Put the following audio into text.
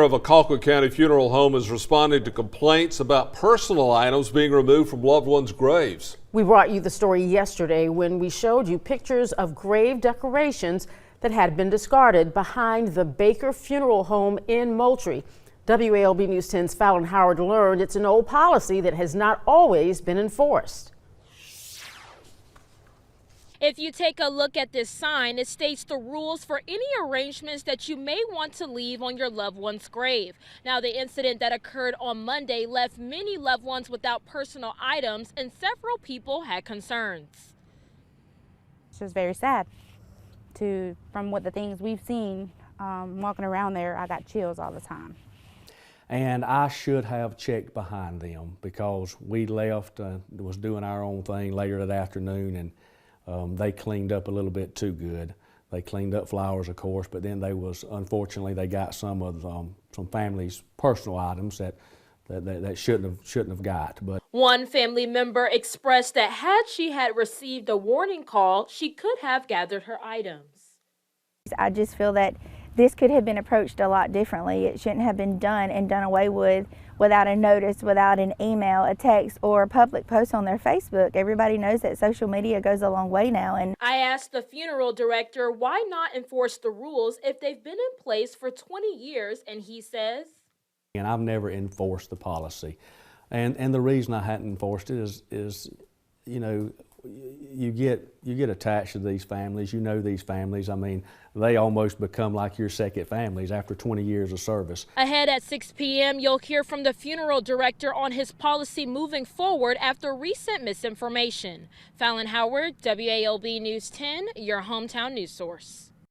Of a Colquitt County funeral home is responding to complaints about personal items being removed from loved ones' graves. We brought you the story yesterday when we showed you pictures of grave decorations that had been discarded behind the Baker Funeral Home in Moultrie. WALB News 10's Fallon Howard learned it's an old policy that has not always been enforced. If you take a look at this sign, it states the rules for any arrangements that you may want to leave on your loved one's grave. Now, the incident that occurred on Monday left many loved ones without personal items, and several people had concerns. It's just very sad. From what the things we've seen walking around there, I got chills all the time. And I should have checked behind them because we left, was doing our own thing later that afternoon, and they cleaned up a little bit too good. They cleaned up flowers, of course, but then unfortunately, they got some of some families' personal items that shouldn't have got. But one family member expressed that had she received a warning call, she could have gathered her items. I just feel that this could have been approached a lot differently. It shouldn't have been done and done away with without a notice, without an email, a text, or a public post on their Facebook. Everybody knows that social media goes a long way now. And I asked the funeral director why not enforce the rules if they've been in place for 20 years, and he says, and I've never enforced the policy. And the reason I hadn't enforced it is you know, you get attached to these families. You know these families. I mean, they almost become like your second families after 20 years of service. Ahead at 6 p.m., you'll hear from the funeral director on his policy moving forward after recent misinformation. Fallon Howard, WALB News 10, your hometown news source.